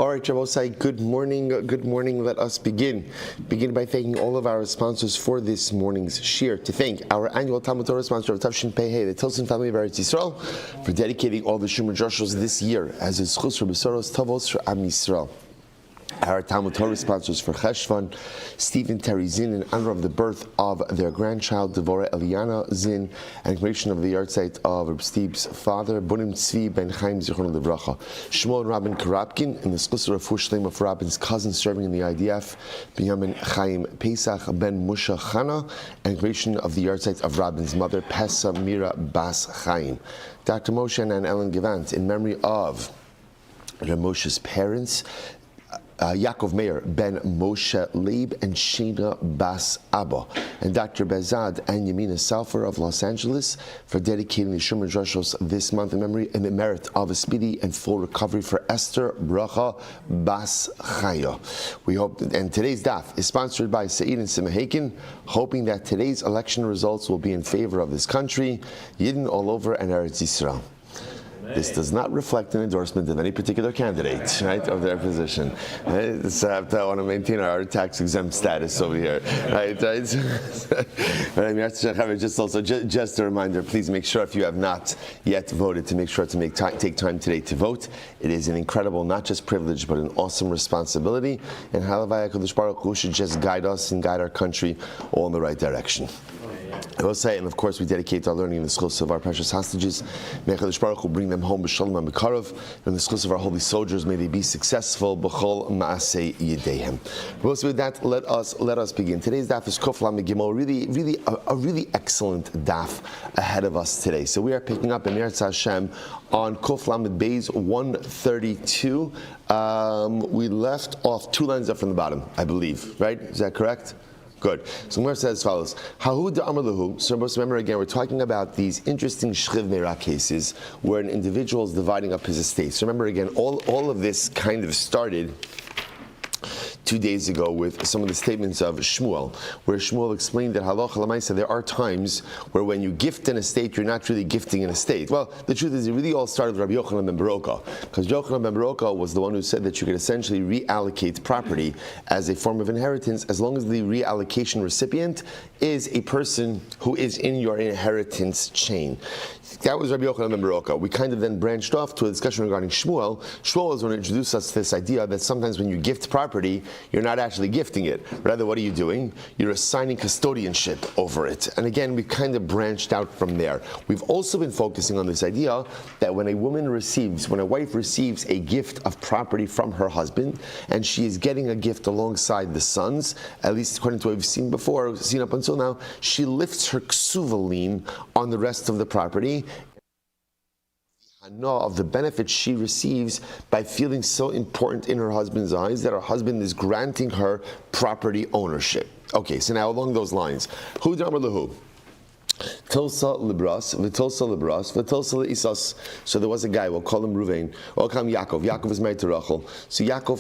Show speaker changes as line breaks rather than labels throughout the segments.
All right, Shabbosai, good morning. Good morning. Let us begin. Begin by thanking all of our sponsors for this morning's shir. To thank our annual Talmud Torah sponsor of Tavshin Pei, the Tilson family of Eretz Yisrael, for dedicating all the Shumer Joshos this year as a schus for Besoros Tavos for Am Yisrael. Our Talmud Torah sponsors for Cheshvan, Stephen Terry Zin, in honor of the birth of their grandchild, Devorah Eliana Zin, and commemoration of the yahrzeit of Reb Steve's father, Bunim Tzvi Ben Chaim Zichron Livracha. Shmuel and Rabin Karabkin, in the Schusser of Fushleim of Rabin's cousin serving in the IDF, Binyamin Chaim Pesach Ben Musha Chana, and commemoration of the yahrzeit of Rabin's mother, Pesa Mira Bas Chaim. Dr. Moshe and Ellen Gevant, in memory of Reb Moshe's parents, Yaakov Meir ben Moshe Leib and Sheena Bas Abba, and Dr. Bezad and Yamina Salfer of Los Angeles for dedicating the Shumer Joshos this month in memory and the merit of a speedy and full recovery for Esther Bracha Bas Chaya. We hope, and today's daf is sponsored by Said and Simahakin, hoping that today's election results will be in favor of this country, Yidden all over, and Eretz Yisrael. This does not reflect an endorsement of any particular candidate, right, of their position. Right? So I want to maintain our tax-exempt status over here, right? But I mean, just a reminder, please make sure if you have not yet voted to make sure to take time today to vote. It is an incredible, not just privilege, but an awesome responsibility. And Halavai HaKadosh Baruch Hu should just guide us and guide our country all in the right direction. I will say, and of course we dedicate our learning in the schools of our precious hostages. May HaKadosh Baruch Hu bring them home b'shalom and b'karov. And the schools of our holy soldiers, may they be successful b'chol ma'aseh yedeihem. With that, let us begin. Today's daf is Kuf Lamed Gimel, a really excellent daf ahead of us today. So we are picking up in Eretz Hashem on Kuf Lamed Beis 132. We left off 2 lines up from the bottom, I believe. Right? Is that correct? Good. So Gemara says as follows: Hahu da'amar lahu. So remember again, we're talking about these interesting shchiv meira cases where an individual is dividing up his estate. So remember again, all of this kind of started 2 days ago with some of the statements of Shmuel, where Shmuel explained that halacha l'maisa, there are times where when you gift an estate, you're not really gifting an estate. Well, the truth is, it really all started with Rabbi Yochanan ben Baroka, because Yochanan ben Baroka was the one who said that you could essentially reallocate property as a form of inheritance, as long as the reallocation recipient is a person who is in your inheritance chain. That was Rabbi Yochanan ben Baroka. We kind of then branched off to a discussion regarding Shmuel. Shmuel was going to introduce us to this idea that sometimes when you gift property, you're not actually gifting it. Rather, what are you doing? You're assigning custodianship over it. And again, we kind of branched out from there. We've also been focusing on this idea that when a wife receives a gift of property from her husband, and she is getting a gift alongside the sons, at least according to what we've seen up until now, she lifts her ksuva lien on the rest of the property, of the benefit she receives by feeling so important in her husband's eyes that her husband is granting her property ownership. Okay, so now along those lines, Hu d'amar lahu. Tilsa libras, v'tilsa le'isas. So there was a guy, we'll call him Ruvain, we'll call him Yaakov. Yaakov is married to Rachel. So Yaakov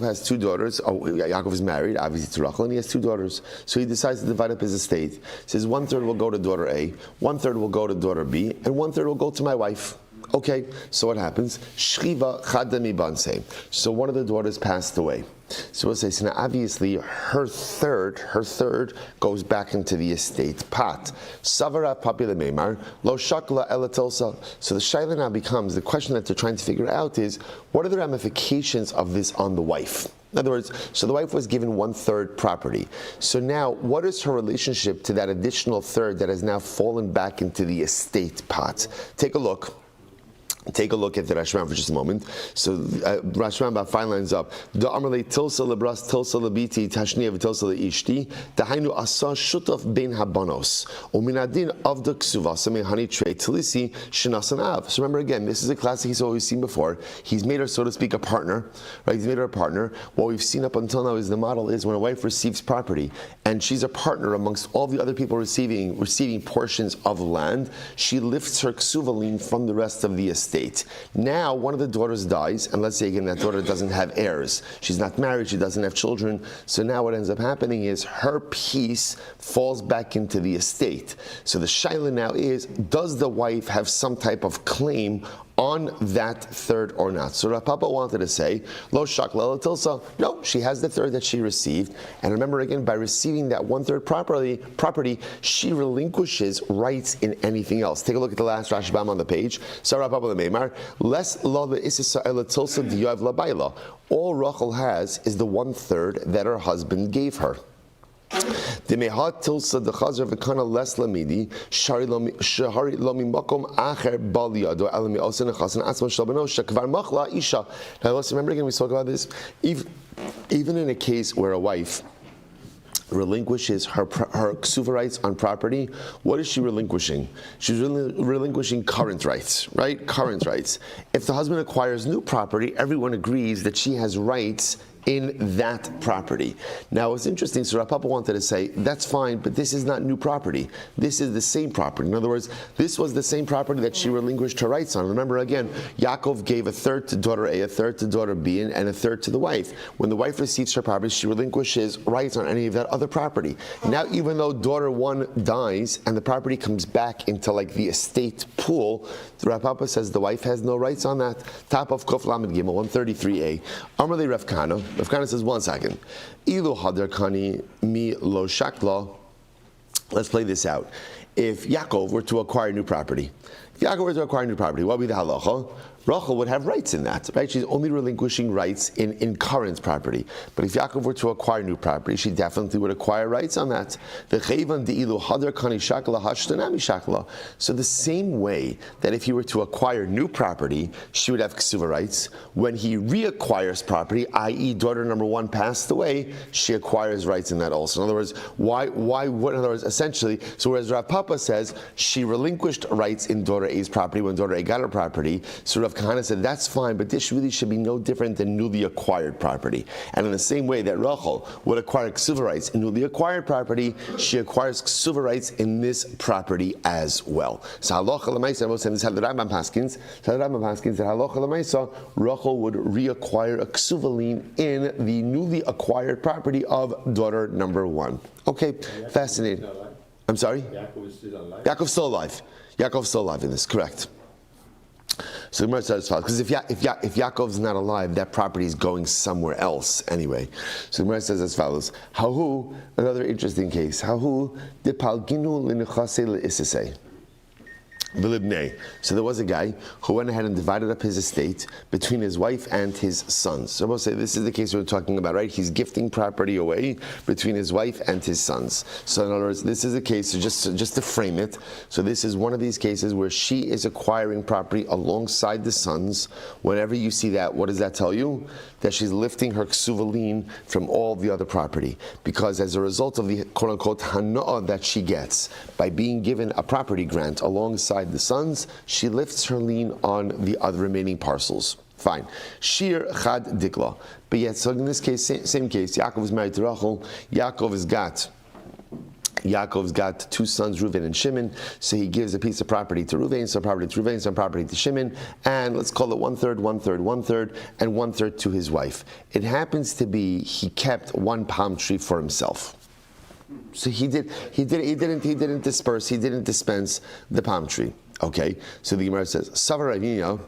has 2 daughters. Yaakov is married, obviously, to Rachel, and he has 2 daughters. So he decides to divide up his estate. He says 1/3 will go to daughter A, 1/3 will go to daughter B, and 1/3 will go to my wife. Okay, so what happens? Shchiva chadami banse. So one of the daughters passed away. So we'll say, so now obviously her third goes back into the estate pot. Savara papila meimar lo shakla elatilsa. So the shaila now becomes, the question that they're trying to figure out is, what are the ramifications of this on the wife? In other words, so the wife was given 1/3 property. So now, what is her relationship to that additional third that has now fallen back into the estate pot? Take a look. Take a look at the Rashbam for just a moment. So Rashbam about 5 lines up. Da'amrle tilsa lebras tilsa lebiti tashniya v'tilsa leishti dahainu asa shutaf bein habanos uminadin avda ksuva samei hani trei tilisi shinasan av. So remember again, this is a classic he's always seen before. He's made her, so to speak, a partner. Right? He's made her a partner. What we've seen up until now is the model is when a wife receives property and she's a partner amongst all the other people receiving portions of land, she lifts her ksuva lien from the rest of the estate. Now, one of the daughters dies, and let's say again that daughter doesn't have heirs. She's not married, she doesn't have children. So now what ends up happening is her piece falls back into the estate. So the shaila now is, does the wife have some type of claim on that third or not. So Rav Papa wanted to say, Lo shakla la tilsa. No, she has the third that she received. And remember again, by receiving that one-third property, she relinquishes rights in anything else. Take a look at the last Rashbam on the page. So Rav Papa the Meimar, Les lo le'isisa ela tilsa diyav labayla. All Rachel has is the one-third that her husband gave her. The mehat tilsa the chazer v'kana les lamidi shari lomi makom acher bal yado alami osen chasen atzma shalbano shekvar machla isha. Now let's remember again, we spoke about this. Even in a case where a wife relinquishes her ksuva rights on property, what is she relinquishing? She's relinquishing current rights, right? Current rights. If the husband acquires new property, everyone agrees that she has rights in that property. Now it's interesting, so Rav Papa wanted to say, that's fine, but this is not new property. This is the same property. In other words, this was the same property that she relinquished her rights on. Remember again, Yaakov gave a third to daughter A, a third to daughter B, and a third to the wife. When the wife receives her property, she relinquishes rights on any of that other property. Now even though daughter 1 dies and the property comes back into like the estate pool, the Rav Papa says the wife has no rights on that. Top of Kof Lamed Gimel 133a. Amrli Rav Kana. Rav Kana says, 1 second. Ilu hadar kani mi lo shakla. Let's play this out. If Yaakov were to acquire new property, what would be the halacha? Rachel would have rights in that, right? She's only relinquishing rights in current property. But if Yaakov were to acquire new property, she definitely would acquire rights on that. So the same way that if he were to acquire new property, she would have ksuva rights. When he reacquires property, i.e. daughter number 1 passed away, she acquires rights in that also. In other words, essentially, so whereas Rav Papa says she relinquished rights in daughter A's property when daughter A got her property, so Rav Kahana said that's fine, but this really should be no different than newly acquired property. And in the same way that Rachel would acquire ksuva rights in newly acquired property, she acquires ksuva rights in this property as well. So halacha l'maisa, we'll say this had the Rambam Paskins. So the Rambam Paskins that halacha l'maisa, Rachel would reacquire a ksuva lien in the newly acquired property of daughter number 1. Okay, fascinating. I'm sorry? Yaakov's still alive. Yaakov's still alive in this, correct. So the Gemara says as follows, because if Yaakov's not alive, that property is going somewhere else anyway. So the Gemara says as follows, Hahu, another interesting case, Hahu de palginu l'nechase l'isasei. So there was a guy who went ahead and divided up his estate between his wife and his sons. So we'll say this is the case we're talking about, right? He's gifting property away between his wife and his sons. So in other words, this is a case, just to frame it, so this is one of these cases where she is acquiring property alongside the sons. Whenever you see that, what does that tell you? That she's lifting her ksuva lien from all the other property. Because as a result of the quote-unquote hana'ah that she gets by being given a property grant alongside the sons, she lifts her lien on the other remaining parcels. Fine. Shir chad dikla. But yet, so in this case, same case, Yaakov is married to Rachel. Yaakov's got 2 sons, Reuven and Shimon, so he gives a piece of property to Reuven, some property to Reuven, some property to Shimon, and let's call it 1/3, 1/3, 1/3, and 1/3 to his wife. It happens to be he kept 1 palm tree for himself. So he didn't dispense the palm tree. Okay, so the Gemara says, Savar Ravina,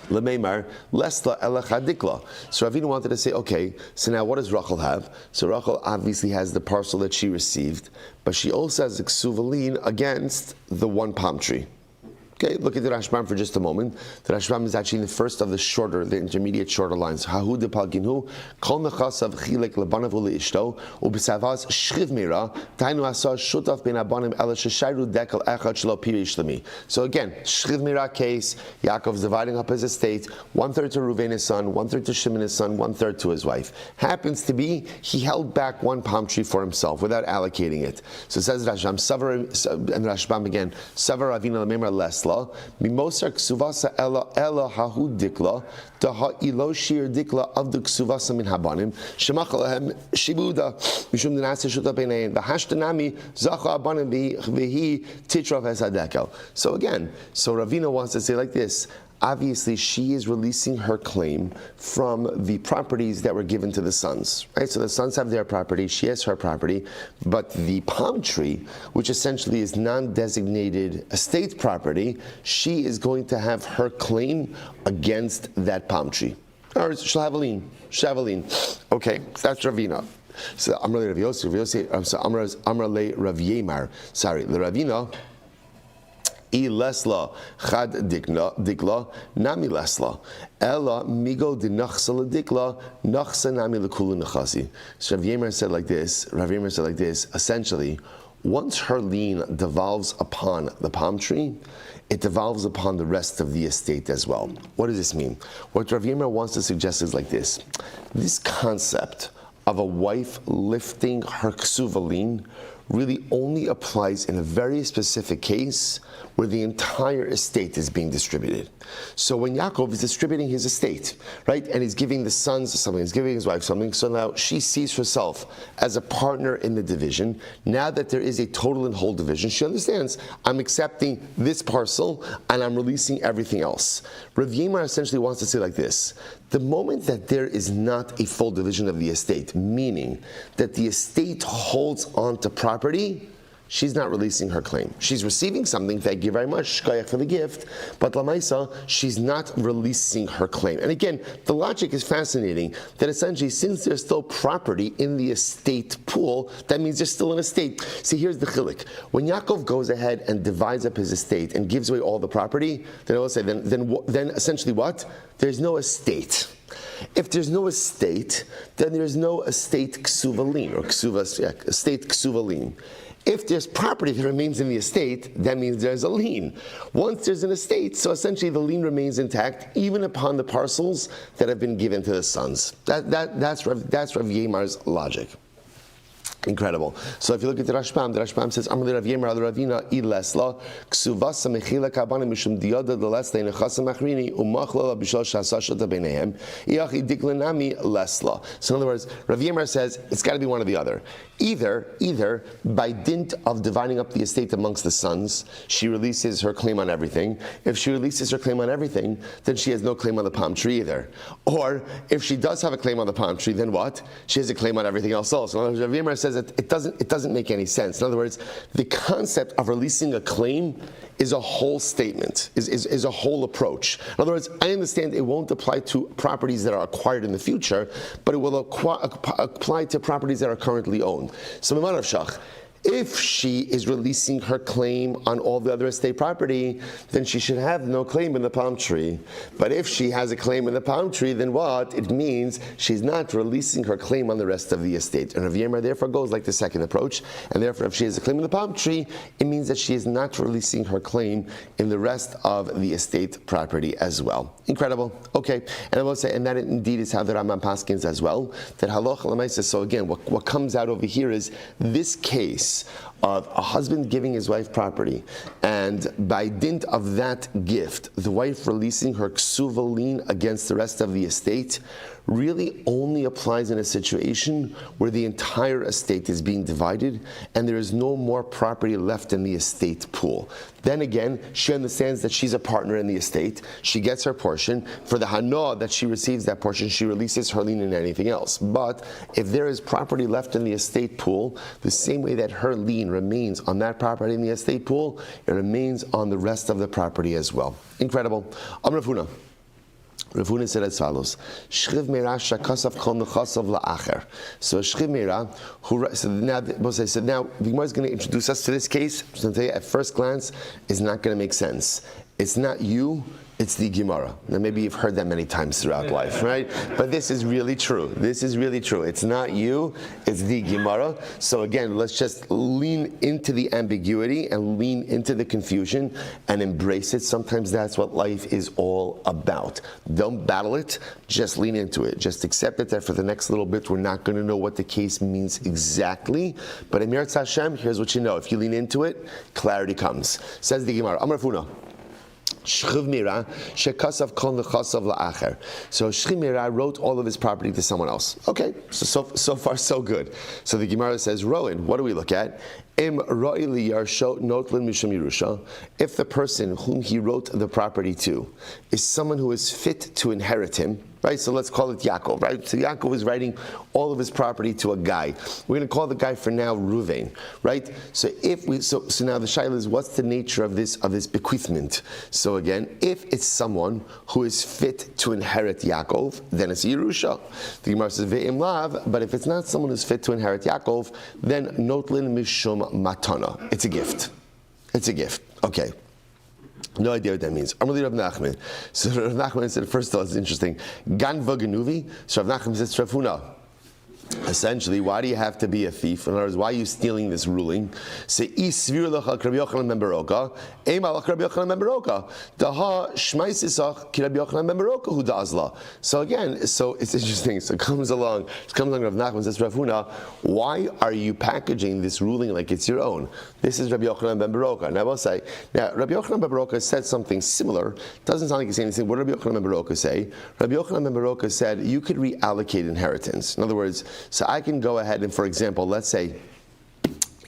Lemeimar, Lesla Elachadikla. So Ravina wanted to say, okay, so now what does Rachel have? So Rachel obviously has the parcel that she received, but she also has a ksuva lien against the 1 palm tree. Okay, look at the Rashbam for just a moment. The Rashbam is actually in the first of the intermediate shorter lines. Hahu de palginu, kol nechasav chilek lebanav uleishto, ubisavaz shchiv mira, tainu asa shutaf ben abanim ela sheshayru dekel echad shelo pirish lemi. So again, shchiv mira case, Yaakov's dividing up his estate, 1/3 to Reuven his son, 1/3 to Shimon his son, 1/3 to his wife. Happens to be, he held back 1 palm tree for himself without allocating it. So it says Rashbam, and Rashbam again, Savar Avina Lememra Lesla, Mimosar Ksuvasa Ella Hahu Dikla, Taha Ilo Shir Dikla of the Ksuvasa Min Habanim, Shemachalahem Shibuda, Mishum Dinasa Shuta Benain, the Hashtanami, Zacha Abanim Vihi Titrav Esadekel. So again, so Ravina wants to say like this. obviously she is releasing her claim from the properties that were given to the sons. Right? So the sons have their property, she has her property, but the palm tree, which essentially is non-designated estate property, she is going to have her claim against that palm tree. Or she'll have a lien. Okay, so that's Ravina. So Amar le Rav Yossi, so Amar le Rav Yemar. Sorry, the Ravina. I lesla chad dikla nami lesla ella migo di nachsa dikla nachsa nami lekulu nachasi. So Rav Yemar said like this. Essentially, once her lien devolves upon the palm tree, it devolves upon the rest of the estate as well. What does this mean? What Rav Yemar wants to suggest is like this. This concept of a wife lifting her ksuva lien really only applies in a very specific case where the entire estate is being distributed. So when Yaakov is distributing his estate, right, and he's giving the sons something, he's giving his wife something, so now she sees herself as a partner in the division. Now that there is a total and whole division, she understands, I'm accepting this parcel and I'm releasing everything else. Rav Yemar essentially wants to say like this. The moment that there is not a full division of the estate, meaning that the estate holds on to property, she's not releasing her claim. She's receiving something, thank you very much, shkayach for the gift, but lamaisa, she's not releasing her claim. And again, the logic is fascinating, that essentially, since there's still property in the estate pool, that means there's still an estate. See, here's the chilik. When Yaakov goes ahead and divides up his estate and gives away all the property, then I will say, then essentially what? There's no estate. If there's no estate, then there's no estate ksuva lien, or estate ksuva lien. If there's property that remains in the estate, that means there's a lien. Once there's an estate, so essentially the lien remains intact, even upon the parcels that have been given to the sons. That's Rav Yemar's logic. Incredible. So if you look at the Rashbam says, Amar le Rav Yemar al Ravina I lesla ksuvasa mechila kabana mishum diyada delesla nechasa machrini umachla bishal shasashata beinehem iach idiklenami lesla. So in other words, Rav Yemar says it's got to be one or the other. Either by dint of dividing up the estate amongst the sons, she releases her claim on everything. If she releases her claim on everything, then she has no claim on the palm tree either. Or if she does have a claim on the palm tree, then what? She has a claim on everything else also. In other words, Rav Yemar says that it doesn't make any sense. In other words, the concept of releasing a claim is a whole statement, is a whole approach. In other words, I understand it won't apply to properties that are acquired in the future, but it will apply to properties that are currently owned. So, Mimar of Shach, if she is releasing her claim on all the other estate property, then she should have no claim in the palm tree. But if she has a claim in the palm tree, then what? It means she's not releasing her claim on the rest of the estate. And Rav Yemar therefore goes like the second approach, and therefore if she has a claim in the palm tree, it means that she is not releasing her claim in the rest of the estate property as well. Incredible. Okay, and I will say, and that indeed is how the Rambam paskins as well, that halacha l'maisa. So again, what comes out over here is this case of a husband giving his wife property, and by dint of that gift, the wife releasing her ksuva lien against the rest of the estate, really only applies in a situation where the entire estate is being divided and there is no more property left in the estate pool. Then again, she understands that she's a partner in the estate. She gets her portion. For the hana that she receives that portion, she releases her lien in anything else. But if there is property left in the estate pool, the same way that her lien remains on that property in the estate pool, it remains on the rest of the property as well. Incredible. Amar Rav Huna said as follows: Shchiv meira shakasav kol nechasav la'acher. So Shchiv meira, so now the Gemara is going to introduce us to this case. So I'll tell you, at first glance, it's not going to make sense. It's not you, it's the Gemara. Now maybe you've heard that many times throughout life, right? But this is really true. It's not you, it's the Gemara. So again, let's just lean into the ambiguity and lean into the confusion and embrace it. Sometimes that's what life is all about. Don't battle it, just lean into it. Just accept it that for the next little bit, we're not going to know what the case means exactly. But Emir Hashem, here's what you know. If you lean into it, clarity comes. Says the Gemara, Amar Funa. Shchiv Mira shekasav kol nechasav la'acher. So Shchiv Mira wrote all of his property to someone else. Okay, so far so good. So the Gemara says, Rowan, what do we look at? Im ra'ili yarsho notlin mishum Yerusha. If the person whom he wrote the property to is someone who is fit to inherit him, right? So let's call it Yaakov, right? So Yaakov is writing all of his property to a guy. We're going to call the guy for now Ruvain, right? So so now the shaila is, what's the nature of this bequeathment? So again, if it's someone who is fit to inherit Yaakov, then it's Yerusha. The Gemara says ve'im lav, but if it's not someone who's fit to inherit Yaakov, then notlin mishum matana. It's a gift. It's a gift. Okay. No idea what that means. Amrli Rav Nachman. So Rav Nachman said, first of all, it's interesting. Ganva genuvi. So Rav Nachman says, Rav Huna. Essentially, why do you have to be a thief? In other words, why are you stealing this ruling? Say, isvir lecha Rabbi Yochanan ben Baroka, emalach Rabbi Yochanan ben Baroka, daha shmaisisach ki Rabbi Yochanan ben Baroka hu dazla. So again, so it's interesting. So it comes along Rav Nachman says, Rav Huna, why are you packaging this ruling like it's your own? This is Rabbi Yochanan ben Baroka. Now I will say, Rabbi Yochanan ben Baroka said something similar. Doesn't sound like he's saying anything. What did Rabbi Yochanan ben Baroka say? Rabbi Yochanan ben Baroka said you could reallocate inheritance. In other words, so I can go ahead and, for example, let's say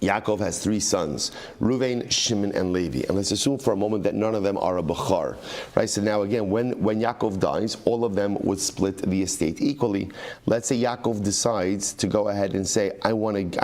Yaakov has 3 sons, Ruvain, Shimon, and Levi. And let's assume for a moment that none of them are a Bechar. Right? So now again, when Yaakov dies, all of them would split the estate equally. Let's say Yaakov decides to go ahead and say, I want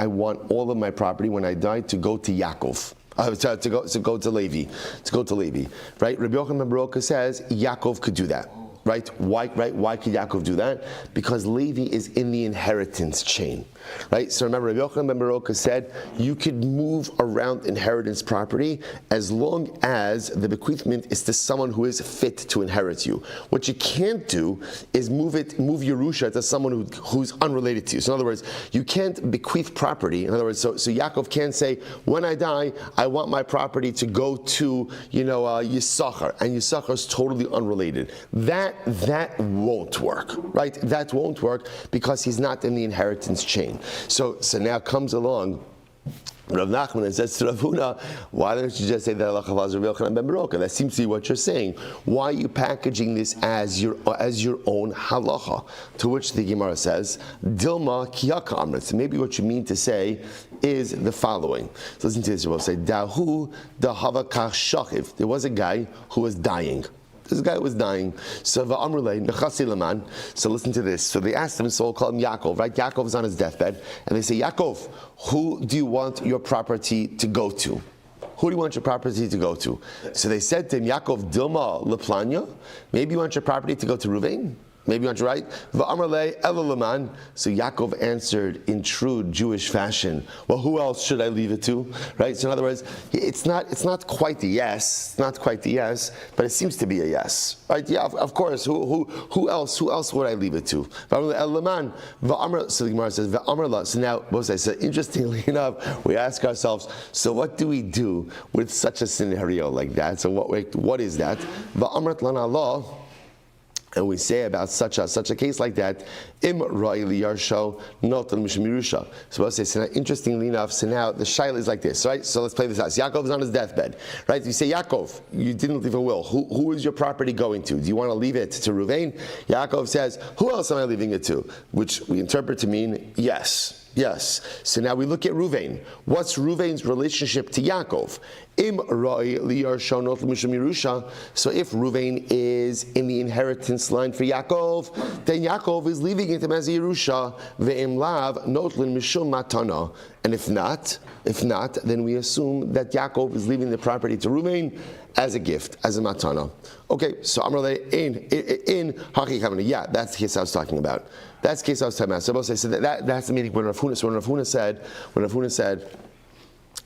all of my property when I die to go to Yaakov. To go to Levi. Right? Rabbi Yochanan ben Baroka says Yaakov could do that. Right? Why could Yaakov do that? Because Levi is in the inheritance chain. Right? So remember, Rabbi Yochanan ben Baroka said you could move around inheritance property as long as the bequeathment is to someone who is fit to inherit you. What you can't do is move Yerusha to someone who's unrelated to you. So in other words, you can't bequeath property. In other words, so Yaakov can't say, when I die, I want my property to go to Yisachar, and Yisachar is totally unrelated. That won't work, right? That won't work because he's not in the inheritance chain. So now comes along Rav Nachman and says to Rav Huna, why don't you just say that Allah Rabbi Yochanan ben Baroka? That seems to be what you're saying. Why are you packaging this as your own halacha? To which the Gemara says, Dilma kiyaka amrit. So maybe what you mean to say is the following. So listen to this. We'll say, Dahu dahava kach shachiv. There was a guy who was dying. This guy was dying. So listen to this. So they asked him, so we'll call him Yaakov, right? Yaakov is on his deathbed. And they say, Yaakov, who do you want your property to go to? Who do you want your property to go to? So they said to him, Yaakov, Dilma leplanya. Maybe you want your property to go to Ruvain? Maybe you want to write Va'amrle Elulaman. So Yaakov answered in true Jewish fashion, well, who else should I leave it to? Right? So in other words, it's not quite a yes. It's not quite the yes, but it seems to be a yes. Right? Yeah, of course. Who else would I leave it to? Va'amrle Elulaman. Va'amr. So the Gemara says Va'amrla. So now, what was I say? Interestingly enough, we ask ourselves, so what do we do with such a scenario like that? So what is that? Va'amrat lana Allah. And we say about such a case like that, Im Ra'ili Yarsho, not Mishum Yerusha. So we'll say, so now, interestingly enough, so now the shaila is like this, right? So let's play this out. So Yaakov is on his deathbed, right? You say, Yaakov, you didn't leave a will. Who is your property going to? Do you want to leave it to Ruvain? Yaakov says, who else am I leaving it to? Which we interpret to mean yes. Yes. So now we look at Ruvain. What's Ruvain's relationship to Yaakov? Im ra'i liyar not mishum Yerusha. So if Ruvain is in the inheritance line for Yaakov, then Yaakov is leaving it as a Yerusha. Ve'im lav not mishum matana. And if not, then we assume that Yaakov is leaving the property to Ruvain as a gift, as a matana. Okay, so Amrle in Haki Kavana. Yeah, that's the case I was talking about. That's the case I was talking about. So that's the meaning when Rav Huna said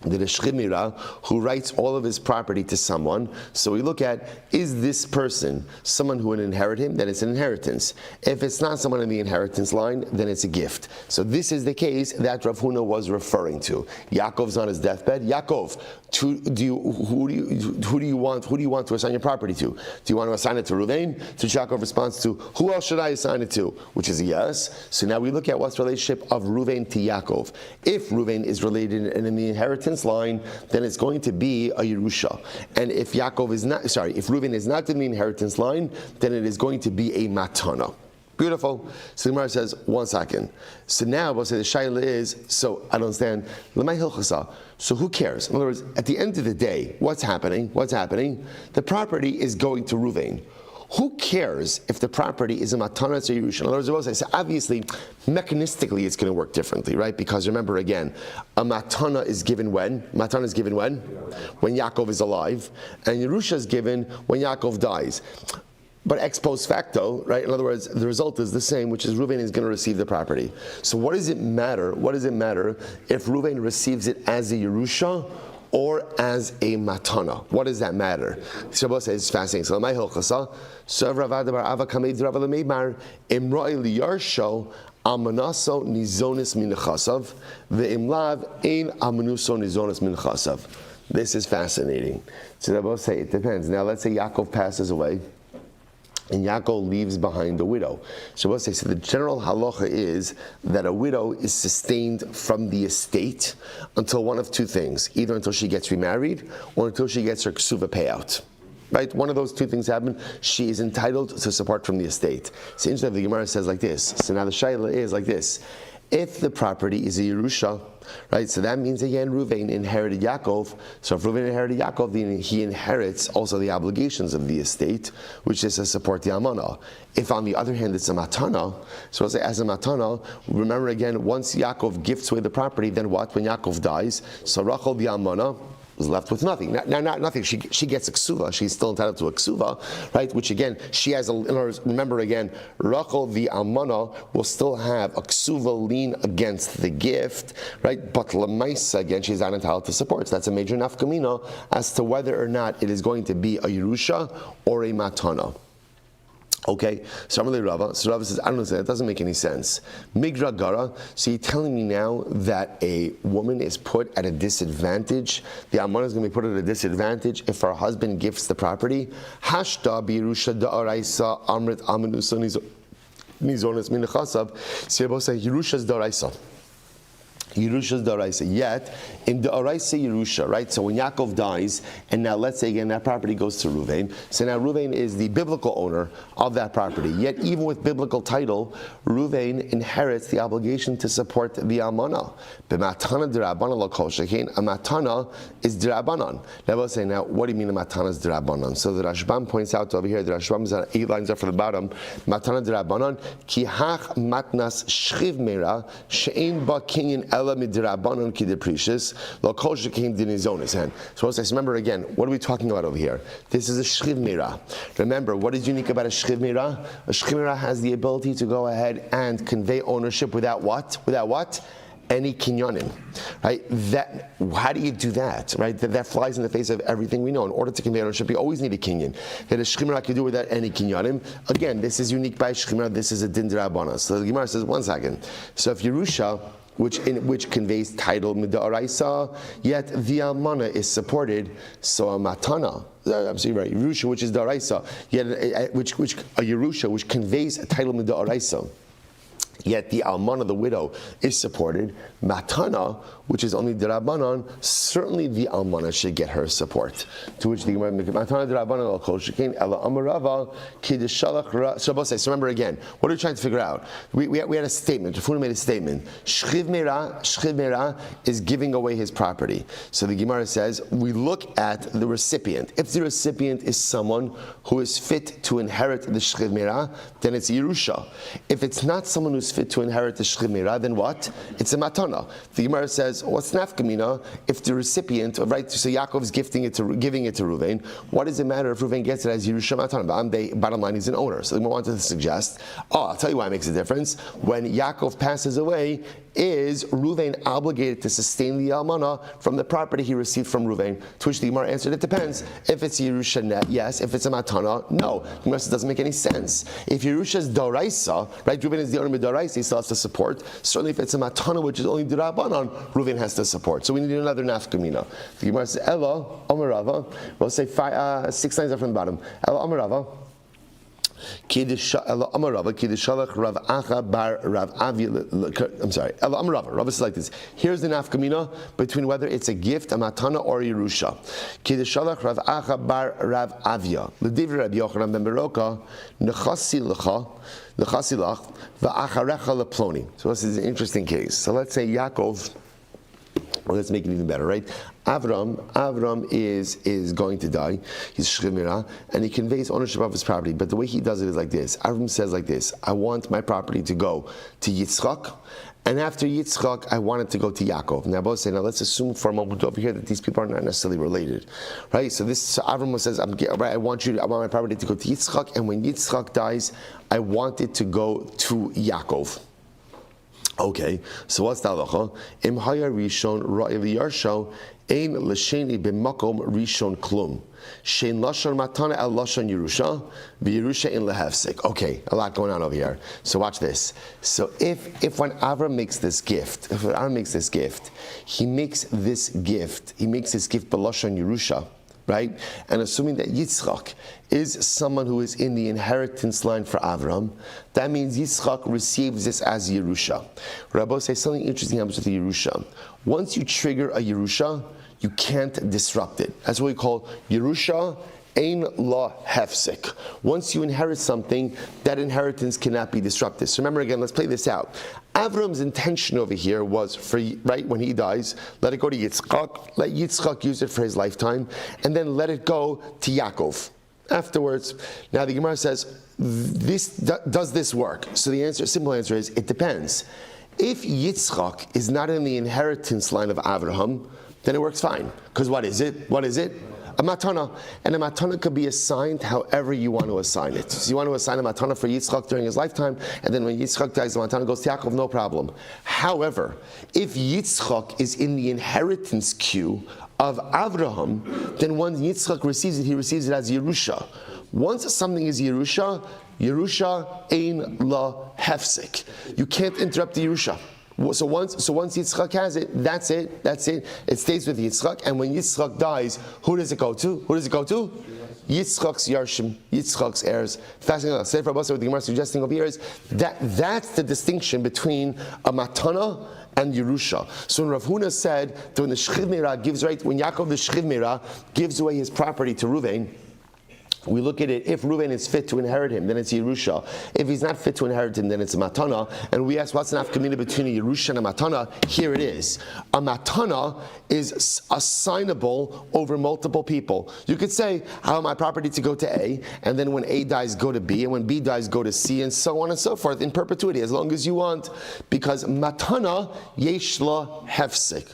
the Shchimira who writes all of his property to someone. So we look at, is this person someone who would inherit him? Then it's an inheritance. If it's not someone in the inheritance line, then it's a gift. So this is the case that Rav Huna was referring to. Yaakov's on his deathbed. Yaakov, who do you want to assign your property to? Do you want to assign it to Ruvain? So Yaakov responds to, who else should I assign it to? Which is a yes. So now we look at what's the relationship of Ruvain to Yaakov. If Ruvain is related and in the inheritance line, then it's going to be a Yerusha. And if Ruvain is not in the inheritance line, then it is going to be a Matana. Beautiful. So the Gemara says, 1 second. So now we'll say the shaila is, so I don't understand. So who cares? In other words, at the end of the day, what's happening? The property is going to Ruvain. Who cares if the property is a matana or Yerusha? In other words, I will say, so obviously, mechanistically, it's going to work differently, right? Because remember again, a matana is given when? Matana is given when? When Yaakov is alive. And Yerusha is given when Yaakov dies. But ex post facto, right? In other words, the result is the same, which is Reuven is going to receive the property. So what does it matter? What does it matter if Reuven receives it as a Yerusha or as a matana? What does that matter? Shabbos says it's fascinating. So my hilchasa, so Ravad bar Ava kamed Rav Lemeimar imroi liyarsho amanaso nizonis min chasav ve'imlav ein amanuso nizonis min chasav. This is fascinating. So Shabbos say it depends. Now let's say Yaakov passes away. And Yaakov leaves behind a widow. So we'll say, so the general halacha is that a widow is sustained from the estate until one of two things, either until she gets remarried or until she gets her ksuva payout. Right? One of those two things happen. She is entitled to support from the estate. So instead the Gemara says like this. So now the shaila is like this. If the property is a Yerusha, right, so that means again Reuven inherited Yaakov. So if Reuven inherited Yaakov, then he inherits also the obligations of the estate, which is to support the Amana. If on the other hand it's a Matana, so I'll say as a Matana, remember again, once Yaakov gifts away the property, then what? When Yaakov dies, so Rachel the Amana was left with nothing. Now, not nothing. She gets a ksuva. She's still entitled to a ksuva, right? Which again, she has remember again, Rachel the Amana will still have a ksuva lien against the gift, right? But Lamaisa, again, she's not entitled to support. So that's a major nafkamina as to whether or not it is going to be a Yerusha or a Matana. Okay, so Rava says, I don't understand, it doesn't make any sense. Migra Gara, so you're telling me now that a woman is put at a disadvantage, the Amana is going to be put at a disadvantage if her husband gifts the property? Hashta birusha da'araisa amrit amanusa nizonis min chasav, so you're both saying Yerusha's da'araisa. Yerusha's daraisa. Yet in the Araisa Yerusha, right? So when Yaakov dies, and now let's say again that property goes to Reuven. So now Reuven is the biblical owner of that property. Yet even with biblical title, Reuven inherits the obligation to support the Almana. B'matana d'Rabbanan lo kol shekein. A matana is d'Rabbanan. Now we'll say, now what do you mean a matana is d'Rabbanan? So the Rashbam points out over here. The Rashbam is 8 lines up from the bottom. Matana d'Rabbanan ki hach matnas shchiv meira she'ein ba kinyan el. So remember again, what are we talking about over here? This is a shchiv mira. Remember, what is unique about a shchiv mira? A shchiv mira has the ability to go ahead and convey ownership without what? Without what? Any kinyanim, right? How do you do that, right? That flies in the face of everything we know. In order to convey ownership, you always need a kinyan. That a shchimra can do without any kinyanim. Again, this is unique by shchimra. This is a din d'Rabbanan. So the Gemara says, 1 second. So if Yerusha, which conveys title mid'araisa, yet the almana is supported, so a matana. I'm sorry, right? Yerusha, which is d'araisa, yet which a Yerusha, which conveys a title mid'araisa. Yet the almana, the widow, is supported. Matana, which is only d'Rabbanan, certainly the almana should get her support. To which the Gemara Matana d'Rabbanan al kol shekein ela amarava kidishalach Shabbos says. So remember again, what are we trying to figure out? We had a statement. Rafuna made a statement. Shchiv mera is giving away his property. So the Gemara says we look at the recipient. If the recipient is someone who is fit to inherit the shchiv mera, then it's Yerusha. If it's not someone who's fit to inherit the shchiv mera, then what? It's a matana. The Gemara says, what's nafkamina if the recipient, right? So Yaakov is giving it to Reuven. What does it matter if Reuven gets it as Yerusha matana? Bottom line, he's an owner. So the Gemara wanted to suggest, I'll tell you why it makes a difference. When Yaakov passes away, is Reuven obligated to sustain the almana from the property he received from Reuven? To which the Gemara answered, it depends. If it's Yerusha net, yes. If it's a matana, no. The Gemara says it doesn't make any sense. If Yerusha is daraisa, right? Reuven is the owner of daraisa, he still has to support. Certainly if it's a matana, which is only d'Rabbanan, Reuven has to support. So we need another nafkamina. The Gemara says, Ela, Amarava, we'll say 6 lines up from the bottom. Ela, Amarava, Ella Amarava says like this. Here's the nafkamina between whether it's a gift, a matana, or a yerusha. Kidushalach Rav Acha bar Rav Avia. L'divri Rabbi Yochanan ben Beroka nechasi lach va'acharecha leploni. So this is an interesting case. So let's say Yaakov. Well, let's make it even better, right? Avram is going to die. He's shchimira, and he conveys ownership of his property. But the way he does it is like this. Avram says like this: I want my property to go to Yitzchak, and after Yitzchak, I want it to go to Yaakov. Now, both say, now let's assume for a moment over here that these people are not necessarily related, right? So Avram says, I want my property to go to Yitzchak, and when Yitzchak dies, I want it to go to Yaakov. Okay, so what's the halacha? Im haya rishon ra'il yarsho ein l'sheni b'makom rishon klum. Shein lashon matana el lashon Yerusha v'Yerusha in lehefsik. Okay, a lot going on over here. So watch this. So if when Avram makes this gift, he makes this gift b'lashon Yerusha, right? And assuming that Yitzchak is someone who is in the inheritance line for Avram, that means Yitzchak receives this as Yerusha. Rabbi says something interesting happens with the Yerusha. Once you trigger a Yerusha, you can't disrupt it. That's what we call Yerusha Ein la hefsek. Once you inherit something, that inheritance cannot be disrupted. So remember again, let's play this out. Avram's intention over here was for, right, when he dies, let it go to Yitzchak, let Yitzchak use it for his lifetime, and then let it go to Yaakov afterwards. Now the Gemara says, does this work? So the simple answer is, it depends. If Yitzchak is not in the inheritance line of Avraham, then it works fine. Because what is it? A matana. And a matana could be assigned however you want to assign it. So you want to assign a matana for Yitzchak during his lifetime, and then when Yitzchak dies, the matana goes to Yaakov, no problem. However, if Yitzchak is in the inheritance queue of Avraham, then when Yitzchak receives it, he receives it as Yerusha. Once something is Yerusha ein la hefsek. You can't interrupt the Yerusha. So once Yitzchak has it, that's it. It stays with Yitzchak, and when Yitzchak dies, who does it go to? Yitzchak's Yarshim, Yitzchak's heirs. Fascinating. Sefer Basra, what the Gemara is suggesting over here is that's the distinction between a matana and Yerusha. So when Rav Huna said that when the Shchiv Meirah gives, right, when Yaakov the Shchiv Meirah gives away his property to Ruvain, we look at it, if Reuven is fit to inherit him, then it's Yerusha. If he's not fit to inherit him, then it's a Matana. And we ask, what's the nafkamina between a Yerusha and a Matana? Here it is. A Matana is assignable over multiple people. You could say, I want my property to go to A, and then when A dies, go to B, and when B dies, go to C, and so on and so forth, in perpetuity, as long as you want. Because Matana, yeshla hefsek.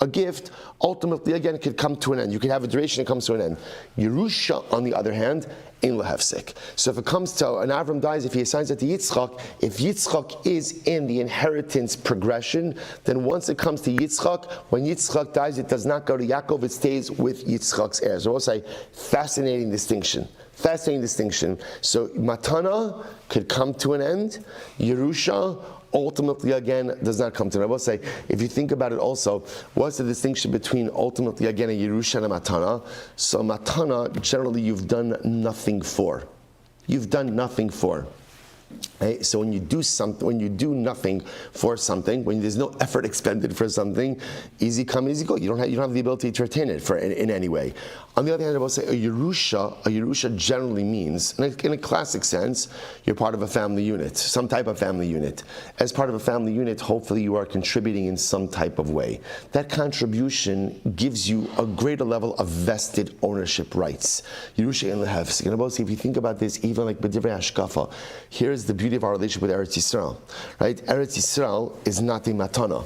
A gift, ultimately, again, could come to an end. You could have a duration that comes to an end. Yerusha, on the other hand, in lahefsek. So if it comes to, an Avram dies, if he assigns it to Yitzchak, if Yitzchak is in the inheritance progression, then once it comes to Yitzchak, when Yitzchak dies, it does not go to Yaakov, it stays with Yitzchak's heirs. So we'll say, fascinating distinction. So Matana could come to an end. Yerusha, ultimately, again, does not come to an end. I will say, if you think about it also, what's the distinction between ultimately, again, a Yerusha and a Matana? So Matana, generally, you've done nothing for. Right? So when you do nothing for something, when there's no effort expended for something, easy come, easy go. You don't have the ability to retain it in any way. On the other hand, I will say a Yerusha generally means, in a classic sense, you're part of a family unit, some type of family unit. As part of a family unit, hopefully you are contributing in some type of way. That contribution gives you a greater level of vested ownership rights. Yerusha and Lehefsek. And I will say, if you think about this, even like B'divrei Hashkafa, here's the beauty of our relationship with Eretz Yisrael. Right? Eretz Yisrael is not a matana.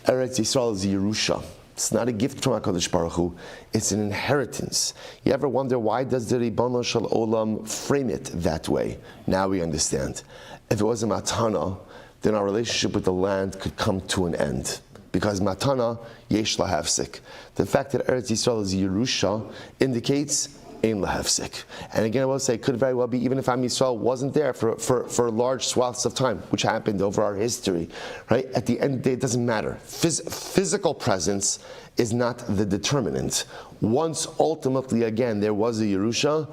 Eretz Yisrael is a Yerusha. It's not a gift from HaKadosh Baruch Hu. It's an inheritance. You ever wonder, why does the Ribono Shel Olam frame it that way? Now we understand. If it was a matana, then our relationship with the land could come to an end. Because matana, yesh lahafsik. The fact that Eretz Yisrael is a Yerusha indicates ein lahafsik. And again, I will say, it could very well be, even if Am Yisrael wasn't there for large swaths of time, which happened over our history, right? At the end of the day, it doesn't matter. Physical presence is not the determinant. Once ultimately again there was a Yerusha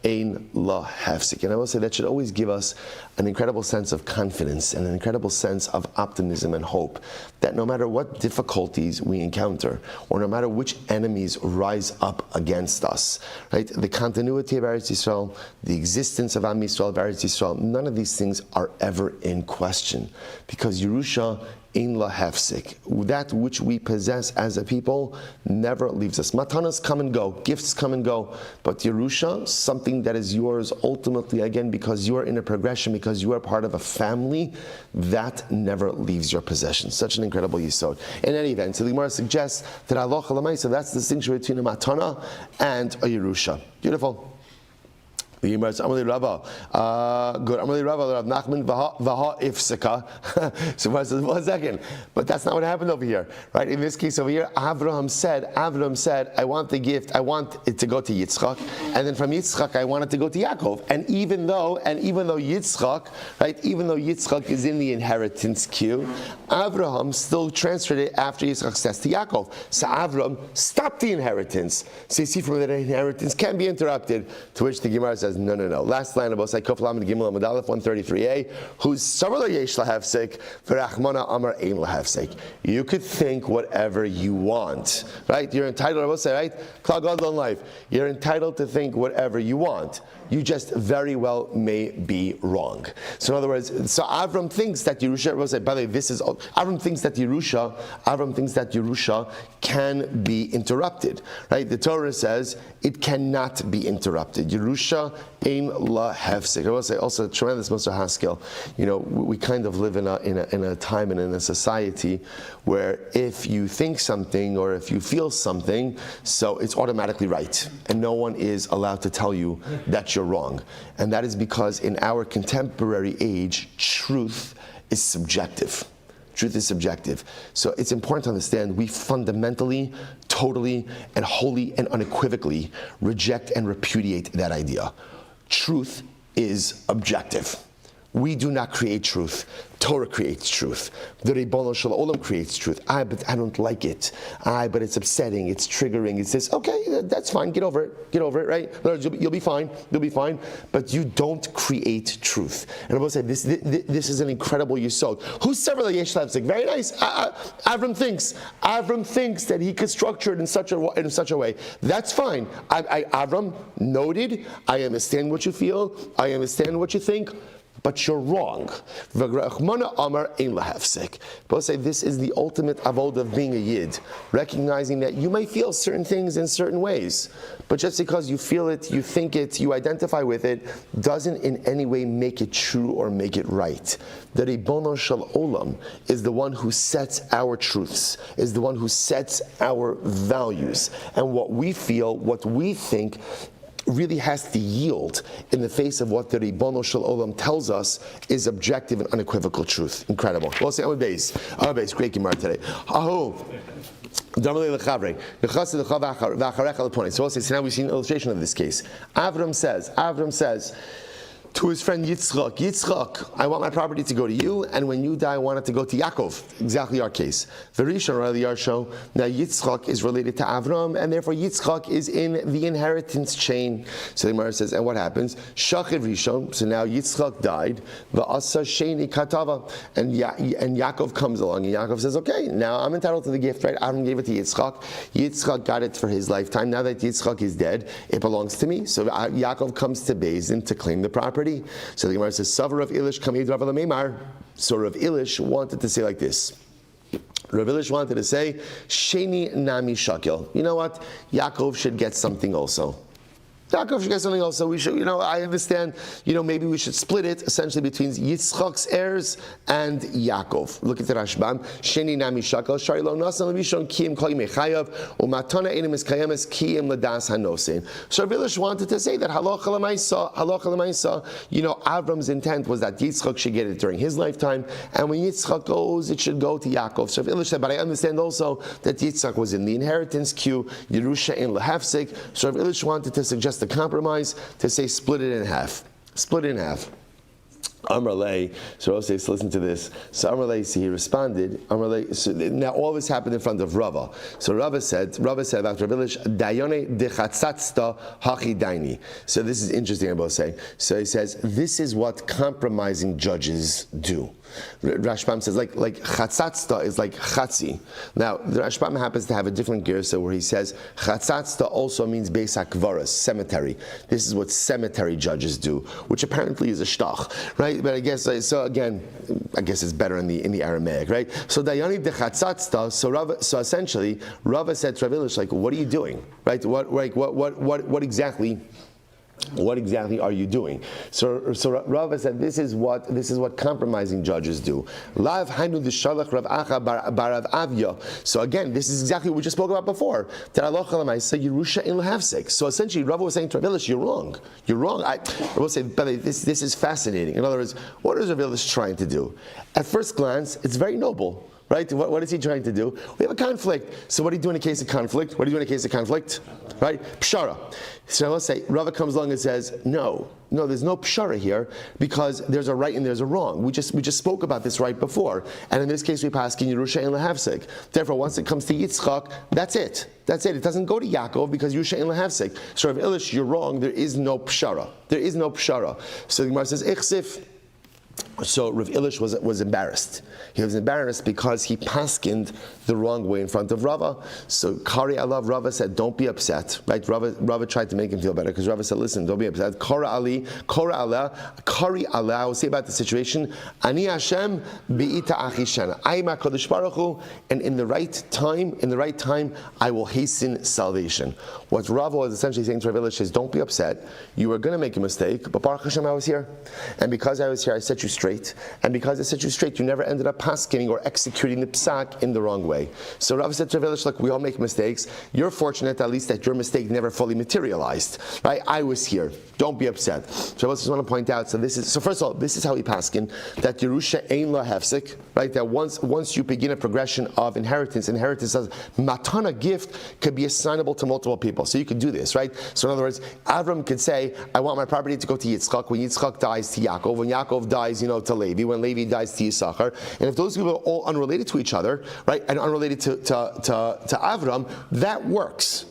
ein la hefsek. And I will say that should always give us an incredible sense of confidence and an incredible sense of optimism and hope that no matter what difficulties we encounter, or no matter which enemies rise up against us, right? The continuity of Eretz Yisrael, the existence of Am Yisrael, of Eretz Yisrael, none of these things are ever in question, because Yerusha ein la hefsek, that which we possess as a people, never leaves us. Matanas come and go, gifts come and go, but Yerusha, something that is yours ultimately, again, because you are in a progression, because you are part of a family, that never leaves your possession. Such an incredible yisod. In any event, so the Gemara suggests that halacha l'maisa, that's the distinction between a matana and a Yerusha. Beautiful. The Gemara says, Amali Rabba, good. Amali Rabba, Rav Nachman, Vaha Ifsika. So I says, 1 second. But that's not what happened over here, right? In this case over here, Avraham said, I want the gift, I want it to go to Yitzchak, and then from Yitzchak, I want it to go to Yaakov. And even though Yitzchak, right, even though Yitzchak is in the inheritance queue, Avraham still transferred it after Yitzchak says to Yaakov. So Avraham stopped the inheritance. So you see from that inheritance can be interrupted, to which the Gemara says, no. Last line of Osai Kof Lamed Gimel Amud Aleph 133a, who's Savar Yesh Lahefsek, V'Rachmana Amar Ein Lahefsek. You could think whatever you want, right? You're entitled, I will say, right? Klal Gadol in life. You're entitled to think whatever you want. You just very well may be wrong. So in other words, so Avram thinks that Yerusha, by the way, Avram thinks that Yerusha can be interrupted, right? The Torah says it cannot be interrupted. Yerusha ein la hefsek. I will say also tremendous Moshe Haskell. You know, we kind of live in a time and in a society where if you think something or if you feel something, so it's automatically right, and no one is allowed to tell you that you're wrong. And that is because in our contemporary age, truth is subjective. Truth is subjective. So it's important to understand we fundamentally, totally, and wholly and unequivocally reject and repudiate that idea. Truth is objective. We do not create truth. Torah creates truth. The Ribono Shel Olam creates truth. But I don't like it. But it's upsetting. It's triggering. It's this. Okay, that's fine. Get over it. Get over it. Right? You'll be fine. You'll be fine. But you don't create truth. And I'm going to say this is an incredible yisod. Who's several yesh like very nice. Avram thinks that he could structure it in such a way. That's fine. Avram noted. I understand what you feel. I understand what you think. But you're wrong. Both say this is the ultimate avodah of being a yid, recognizing that you may feel certain things in certain ways, but just because you feel it, you think it, you identify with it, doesn't in any way make it true or make it right. The Ribono Shel Olam is the one who sets our truths, is the one who sets our values, and what we feel, what we think, really has to yield in the face of what the Ribono Shel Olam tells us is objective and unequivocal truth. Incredible. We'll say our base. Great Gemara today. So we'll say, so now we've seen an illustration of this case. Avram says to his friend Yitzchak, I want my property to go to you, and when you die, I want it to go to Yaakov. Exactly our case. The Rishon, or the Yarsho, now Yitzchak is related to Avram, and therefore Yitzchak is in the inheritance chain. So the Gemara says, and what happens? Shachiv Rishon, so now Yitzchak died, V'asa Sheni Katava, and Yaakov comes along, and Yaakov says, okay, now I'm entitled to the gift, right? Avram gave it to Yitzchak. Yitzchak got it for his lifetime. Now that Yitzchak is dead, it belongs to me. So Yaakov comes to Beis Din to claim the property. So the Gemara says, Savar of Ilish Kamid Rav Lamemar. So Rav Ilish wanted to say like this. Rav Ilish wanted to say, Sheni Nami Shakil. You know what? Yaakov should get something also. Yaakov should get something else. So we should, I understand, maybe we should split it essentially between Yitzchak's heirs and Yaakov. Look at the Rashbam. Sheni nami shakal, shari lo nasan levishon kiyim kol yimei chayav, umatana enim eskayemes kiyim ladas hanosin. So Rav wanted to say that halacha l'maisa, Avram's intent was that Yitzchak should get it during his lifetime, and when Yitzchak goes, it should go to Yaakov. So Rav said, but I understand also that Yitzchak was in the inheritance queue, Yerusha ein lahefsek. So Rav wanted to suggest the compromise to say split it in half. Amrlei, so Rava says, listen to this. So Amrlei, so he responded. Amrlei, so now all this happened in front of Rava. So Rava said about Rabbi Elish, Dayone dechatzatsta hachi daini. So this is interesting, I'm both saying. So he says, this is what compromising judges do. Rashbam says, like chatzatzta is like chatzi. Now, the Rashbam happens to have a different girsa where he says, chatzatzta also means beis hakvaras, cemetery. This is what cemetery judges do, which apparently is a shtach, right? But I guess, so again, I guess it's better in the Aramaic, right? So Dayani de chatzatzta, so essentially, Rava said to Rabbi Elish, like, what are you doing? Right? What exactly are you doing? So Rava said, this is what compromising judges do. Lav hainu d'shalach Rav Acha bar Rav Avya. So again, this is exactly what we just spoke about before. Yerusha in lahafsek. So essentially, Rava was saying to Rav Elish, you're wrong. You're wrong. I will say, this is fascinating. In other words, what is Rav Elish trying to do? At first glance, it's very noble. Right? What is he trying to do? We have a conflict. So what do you do in a case of conflict? Right? Pshara. So let's say Rava comes along and says, no, there's no pshara here because there's a right and there's a wrong. We just spoke about this right before. And in this case, we pass in Yerusha and Lehavsek. Therefore, once it comes to Yitzchak, that's it. It doesn't go to Yaakov because Yerusha and Lehavsek. So Rav Elish, you're wrong. There is no pshara. So the Gemara says, Ichsif. So Rav Elish was embarrassed. He was embarrassed because he paskined the wrong way in front of Rava. So Kari Alav, Rava said, don't be upset. Right? Rava tried to make him feel better because Rava said, listen, don't be upset. Kari Allah, I will say about the situation, Ani Hashem bi'ita achishana. I am HaKadosh Baruch Hu, and in the right time, I will hasten salvation. What Rava was essentially saying to Rav Elish is, don't be upset. You were going to make a mistake, but Baruch Hashem, I was here. And because I was here, I set you straight. And because I set you straight, you never ended up paskening or executing the psak in the wrong way. So Rav said to Rav Elish, look, we all make mistakes. You're fortunate at least that your mistake never fully materialized. Right? I was here. Don't be upset. So I just want to point out, so first of all, this is how we paskin, that Yerusha ein la hefsek, right? That once you begin a progression of inheritance as matana gift could be assignable to multiple people. So you could do this, right? So in other words, Avram could say, I want my property to go to Yitzchak. When Yitzchak dies, to Yaakov. When Yaakov dies, to Levi. When Levi dies, to Yisachar. And if those people are all unrelated to each other, right, and unrelated to Avram, that works.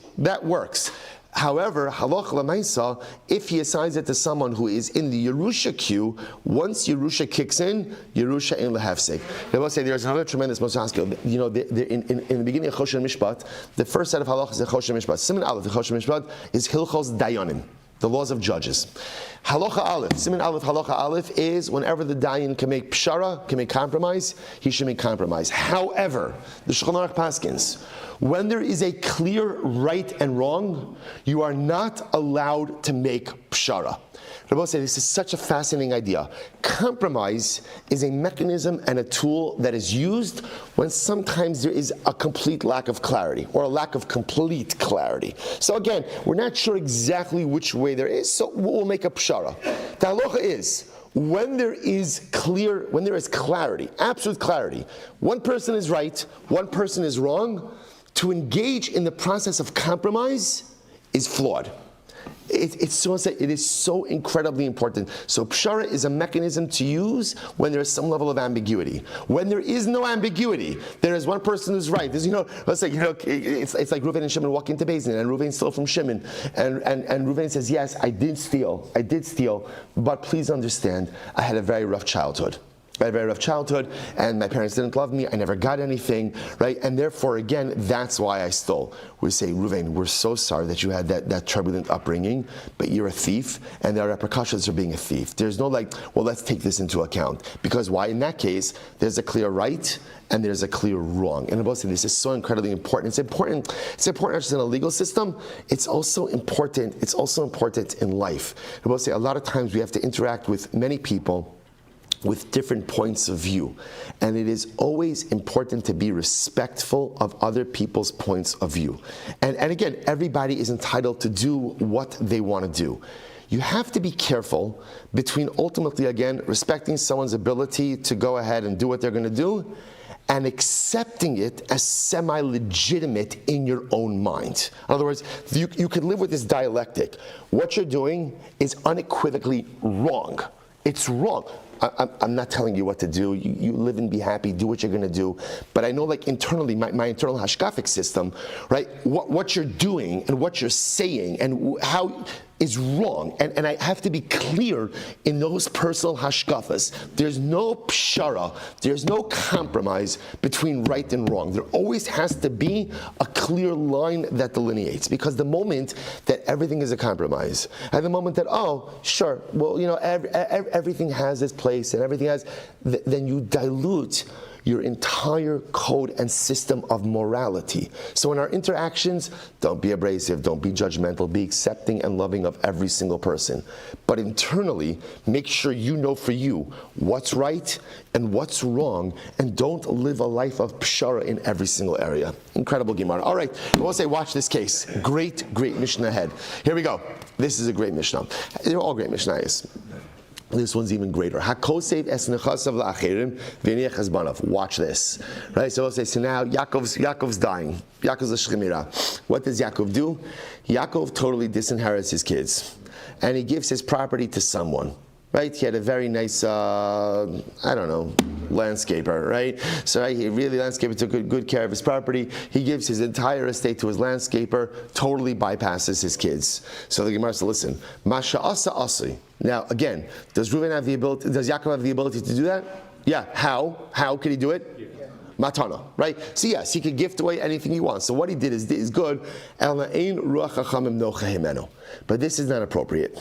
However, halach l'maisa, if he assigns it to someone who is in the Yerusha queue, once Yerusha kicks in, Yerusha in lehafsek. I will say there's another tremendous mosaskil. In the beginning of Choshen Mishpat, the first set of halachas is Choshen Mishpat. Siman Aleph of Choshen Mishpat is Hilchos Dayanim, the laws of judges. Halacha Aleph, Siman Aleph, Halacha Aleph is whenever the dayan can make pshara, can make compromise, he should make compromise. However, the Shulchan Aruch paskins, when there is a clear right and wrong, you are not allowed to make pshara. Rabbi say this is such a fascinating idea. Compromise is a mechanism and a tool that is used when sometimes there is a complete lack of clarity or a lack of complete clarity. So again, we're not sure exactly which way there is, so we'll make a pshara. The halacha is, when there is clarity, absolute clarity, one person is right, one person is wrong, to engage in the process of compromise is flawed. It is so incredibly important. So pshara is a mechanism to use when there is some level of ambiguity. When there is no ambiguity, there is one person who's right. There's, let's say, it's like Reuven and Shimon walk into Beis Din, and Reuven stole from Shimon, and Reuven says, yes, I did steal, but please understand, I had a very rough childhood. I had a very rough childhood, and my parents didn't love me. I never got anything, right? And therefore, again, that's why I stole. We say, Reuven, we're so sorry that you had that turbulent upbringing, but you're a thief, and there are repercussions for being a thief. There's no let's take this into account. Because why? In that case, there's a clear right, and there's a clear wrong. And I'm saying this is so incredibly important. It's important not just in a legal system, it's also important in life. I'm saying a lot of times we have to interact with many people with different points of view. And it is always important to be respectful of other people's points of view. And again, everybody is entitled to do what they want to do. You have to be careful between ultimately, again, respecting someone's ability to go ahead and do what they're going to do and accepting it as semi-legitimate in your own mind. In other words, you can live with this dialectic. What you're doing is unequivocally wrong. it's wrong. I'm not telling you what to do. You live and be happy, do what you're going to do. But I know, like, internally, my internal hashkafic system, right, what you're doing and what you're saying and how is wrong. And I have to be clear in those personal hashkafas. There's no pshara, there's no compromise between right and wrong. There always has to be a clear line that delineates. Because the moment that everything is a compromise, and the moment that, oh, sure, well, everything has its place and everything has, then you dilute your entire code and system of morality. So in our interactions, don't be abrasive, don't be judgmental, be accepting and loving of every single person. But internally, make sure you know for you what's right and what's wrong, and don't live a life of pshara in every single area. Incredible Gemara. All right, I want to say, watch this case. Great Mishnah ahead. Here we go. This is a great Mishnah. They're all great Mishnahs. This one's even greater. Watch this. Right? So we'll say, so now Yaakov's dying. Yaakov's a shchemira. What does Yaakov do? Yaakov totally disinherits his kids. And he gives his property to someone. Right? He had a very nice, landscaper, right? So he really took good care of his property. He gives his entire estate to his landscaper, totally bypasses his kids. So the Gemara says, listen, Masha asa asi. Now, again, does Yaakov have the ability to do that? Yeah. How? How could he do it? Matana, right? So yes, he could gift away anything he wants. So what he did is good. But this is not appropriate.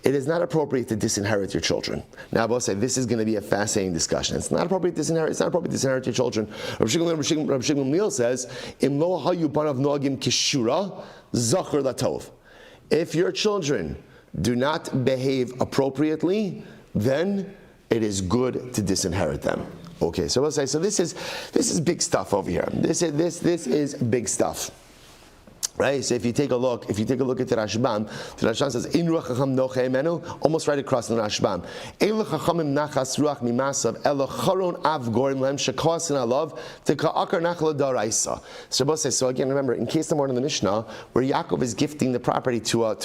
It is not appropriate to disinherit your children. Now, I will say this is going to be a fascinating discussion. It's not appropriate to disinherit. It's not appropriate to disinherit your children. Rabbi Shmuel Silber says, "Im lo hayu banav noagim kishura zachar latov." If your children do not behave appropriately, then it is good to disinherit them. Okay, so we'll say, so this is big stuff over here. This is big stuff. Right, so if you take a look at the Rashbam says in ruach chacham nochei menu, almost right across the Rashbam. Ein lechachamim nachas ruach mimasav elo charon av gorim lem shekosin alav teka'akar nachla daraisa. So Shabbos says, so again, remember, in case number one in the Mishnah, where Yaakov is gifting the property to an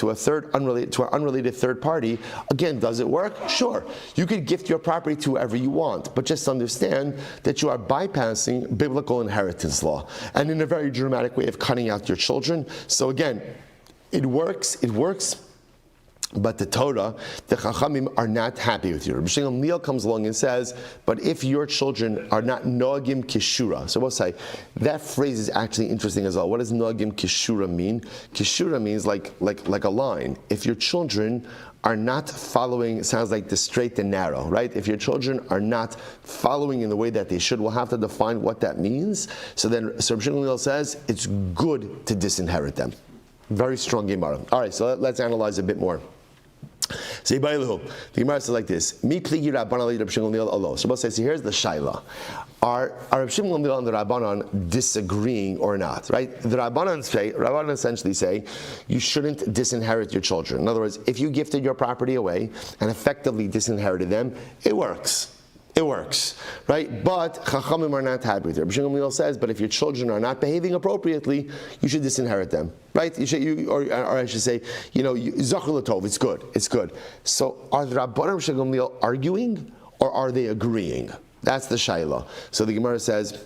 unrelated third party, again, does it work? Sure, you could gift your property to whoever you want, but just understand that you are bypassing biblical inheritance law, and in a very dramatic way of cutting out your children. So again, it works, but the Torah, the Chachamim are not happy with you. Rabbi Shmuel Silber comes along and says, but if your children are not noagim kishura, so we'll say, that phrase is actually interesting as well. What does noagim kishura mean? Kishura means like a line. If your children are not following, sounds like the straight and narrow, right? If your children are not following in the way that they should, we'll have to define what that means. So Rabbi Shmuel Silber says, it's good to disinherit them. Very strong Gemara. All right, so let's analyze a bit more. The Gemara says like this: Mi pligi Rabbanan li Rabbi Shmuel Silber alo. So says, here's the shaila: Are Rabbi Shmuel Silber and the Rabbanan disagreeing or not? Right? The Rabbanan essentially say you shouldn't disinherit your children. In other words, if you gifted your property away and effectively disinherited them, it works. It works, right? But Chachamim are not happy with it. Rabbi Shmuel Silber says, but if your children are not behaving appropriately, you should disinherit them, right? Or I should say, Zachar Latov, it's good. So are the Rabbanan and Rabbi Shmuel Silber arguing, or are they agreeing? That's the shaila. So the Gemara says,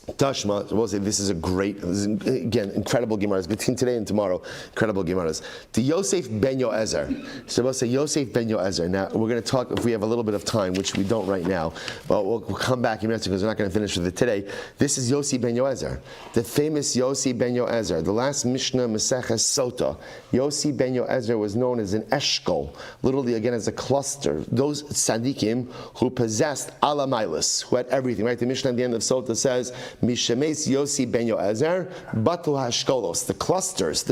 Tashma, we'll say this is again, incredible Gemaras. Between today and tomorrow, incredible Gemaras. The Yosef ben Yoezer. So we'll say Yosef ben Yoezer. Now, we're going to talk, if we have a little bit of time, which we don't right now, but we'll come back in a minute because we're not going to finish with it today. This is Yosef ben Yoezer, the famous Yosef ben Yoezer, the last Mishnah Maseches Sota. Yosef ben Yoezer was known as an eshkol, literally again as a cluster. Those tzaddikim who possessed alamailis, who had everything, right? The Mishnah at the end of Sota says, Mishemes Yossi ben Yoezer, Batlu Hashkolos, the clusters,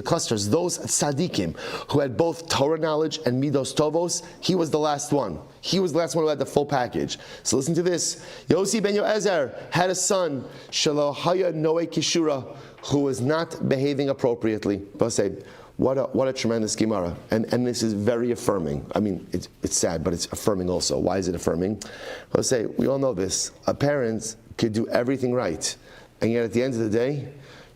those tzaddikim who had both Torah knowledge and Midos Tovos, he was the last one. He was the last one who had the full package. So listen to this. Yossi ben Yoezer had a son, Shelo Haya Noe Kishura, who was not behaving appropriately. But say, what a tremendous Gemara. And this is very affirming. I mean, it's sad, but it's affirming also. Why is it affirming? Let's say, we all know this. Parents could do everything right, and yet at the end of the day,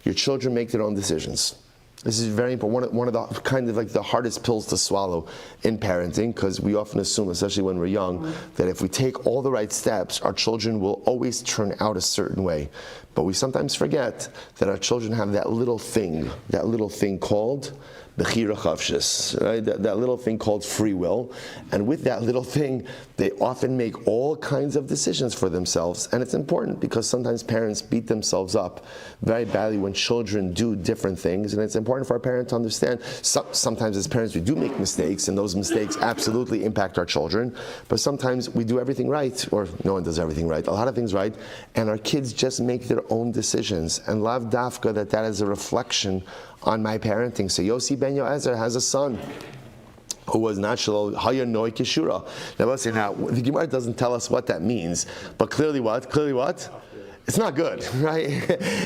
your children make their own decisions. This is very important. One of the kind of like the hardest pills to swallow in parenting, because we often assume, especially when we're young, that if we take all the right steps, our children will always turn out a certain way. But we sometimes forget that our children have that little thing called bechira chavshis, right? That little thing called free will. And with that little thing, they often make all kinds of decisions for themselves. And it's important because sometimes parents beat themselves up very badly when children do different things. And it's important for our parents to understand sometimes as parents we do make mistakes, and those mistakes absolutely impact our children. But sometimes we do everything right, or no one does everything right, a lot of things right, and our kids just make their own decisions. And lav dafka that is a reflection on my parenting. So Yossi ben Yoezer has a son who was natural Hayanoi Kishura. Now let's say the Gemara doesn't tell us what that means, but clearly what? It's not good, right?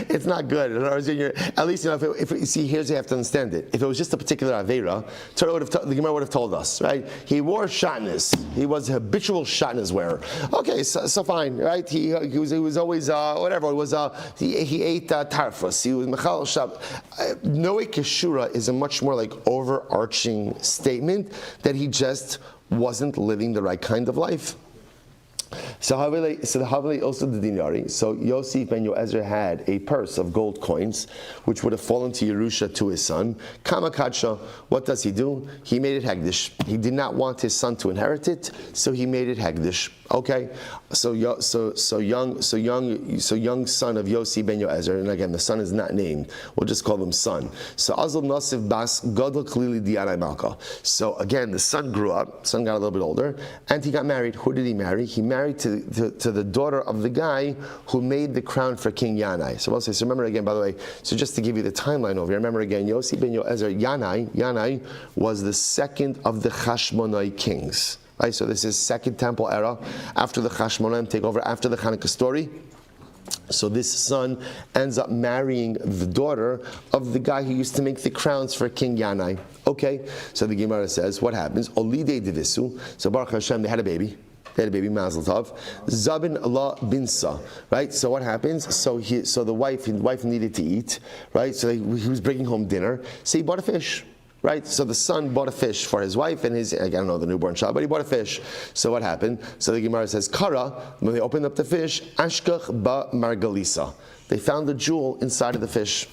It's not good. At least, if you see, here's how you have to understand it. If it was just a particular Aveira, the Gemara would have told us, right? He wore shatnez. He was a habitual shatnez wearer. Okay, so fine, right? He was always, whatever, it was, he ate tarfus. He was mechal shab. Noe keshura is a much more like overarching statement that he just wasn't living the right kind of life. So the Havili also the dinari. So Yosef ben Yoezer had a purse of gold coins, which would have fallen to Yerusha to his son. Kama kadsha. What does he do? He made it hegdish. He did not want his son to inherit it, so he made it hegdish. Okay, so young son of Yossi ben Yoezer, and again the son is not named. We'll just call him son. So Azul Nasiv Bas Gadol Klili Dianai Malka. So again, the son grew up. Son got a little bit older, and he got married. Who did he marry? He married to the daughter of the guy who made the crown for King Yanai. So I'll say. So remember again, by the way. So just to give you the timeline over here. Remember again, Yossi ben Yoezer Yanai was the second of the Chashmonai kings. Right, so this is Second Temple era, after the Chashmonaim take over, after the Hanukkah story. So this son ends up marrying the daughter of the guy who used to make the crowns for King Yanai. Okay, so the Gemara says, what happens? Olide divisu. So Baruch Hashem, they had a baby. Mazel Tov. Zabin la binsa, right? So what happens? So the wife needed to eat, right? So he was bringing home dinner. So he bought a fish. Right, so the son bought a fish for his wife and his, I don't know the newborn child, but he bought a fish. So what happened? So the Gemara says, Kara, when they opened up the fish, Ashkach ba margalisa. They found the jewel inside of the fish.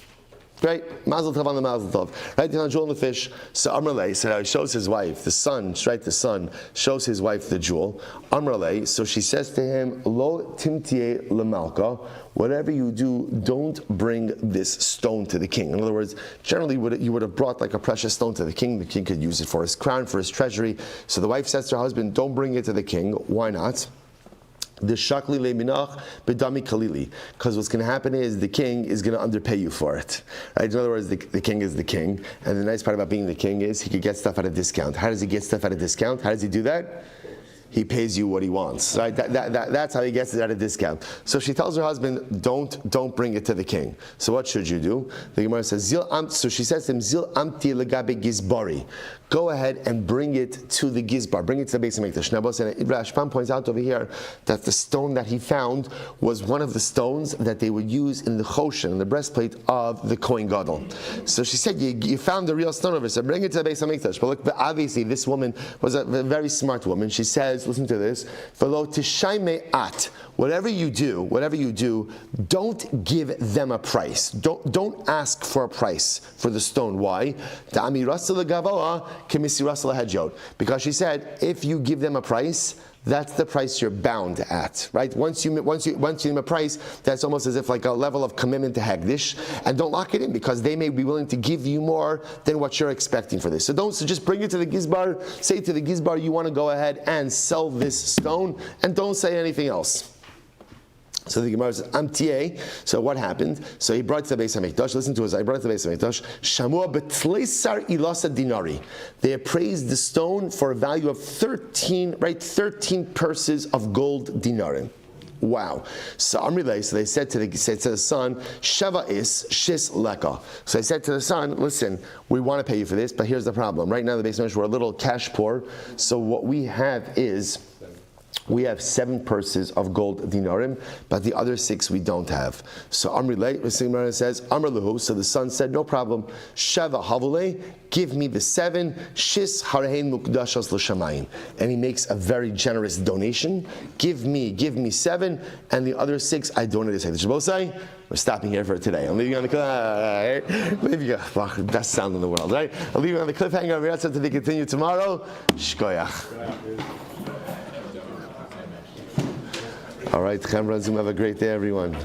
Right? Mazel tov on the mazel tov. Right? They found a jewel in the fish. So Amrale said, he shows his wife, the son shows his wife the jewel. Amrale, so she says to him, Lo timtie lemalka, whatever you do, don't bring this stone to the king. In other words, generally you would have brought like a precious stone to the king. The king could use it for his crown, for his treasury. So the wife says to her husband, don't bring it to the king. Why not? The shakli leminach bedami kalili, because what's going to happen is the king is going to underpay you for it. Right? In other words, the king is the king, and the nice part about being the king is he could get stuff at a discount. How does he get stuff at a discount? How does he do that? He pays you what he wants, right? That's how he gets it at a discount. So she tells her husband, don't bring it to the king. So what should you do? The Gemara says, so she says to him, Zil amti legabe gizbari. Go ahead and bring it to the gizbar, bring it to the Beis HaMikdash. Now, Rashbam points out over here that the stone that he found was one of the stones that they would use in the choshen, in the breastplate of the Kohen Gadol. So she said, you found the real stone over here, so bring it to the Beis HaMikdash. But obviously this woman was a very smart woman. She says, listen to this, V'lo tishaymei at, whatever you do, don't give them a price. Don't ask for a price for the stone. Why? Because she said, if you give them a price, that's the price you're bound at, right? Once you give them a price, that's almost as if like a level of commitment to Hagdish, and don't lock it in because they may be willing to give you more than what you're expecting for this. So just bring it to the Gizbar, say to the Gizbar you want to go ahead and sell this stone, and don't say anything else. So the Gemara says, Amtieh. So what happened? So he brought it to the Beis HaMikdash. Listen to us. I brought it to the Beis HaMikdash. Shamua betleisar ilasa dinari. They appraised the stone for a value of 13 purses of gold dinarim. Wow. So Amrilei, so they said to the son, Sheva is shis leka. So they said to the son, listen, we want to pay you for this, but here's the problem. Right now the Beis HaMikdash, we're a little cash poor. So what we have is we have 7 purses of gold dinarim, but the other 6 we don't have. So Amri Leit, Rashi says, Amr Lahu, so the son said, no problem, Sheva Havule, give me the 7, Shis Harein Mukdashas L'Shamayim. And he makes a very generous donation. Give me 7, and the other 6 I donate to Shabbosai. We're stopping here for today. I'm leaving on the cliffhanger. Best sound in the world, right? I'm leaving on the cliffhanger. We're to continue tomorrow. Shkoyach. All right, Chem Razum, have a great day, everyone.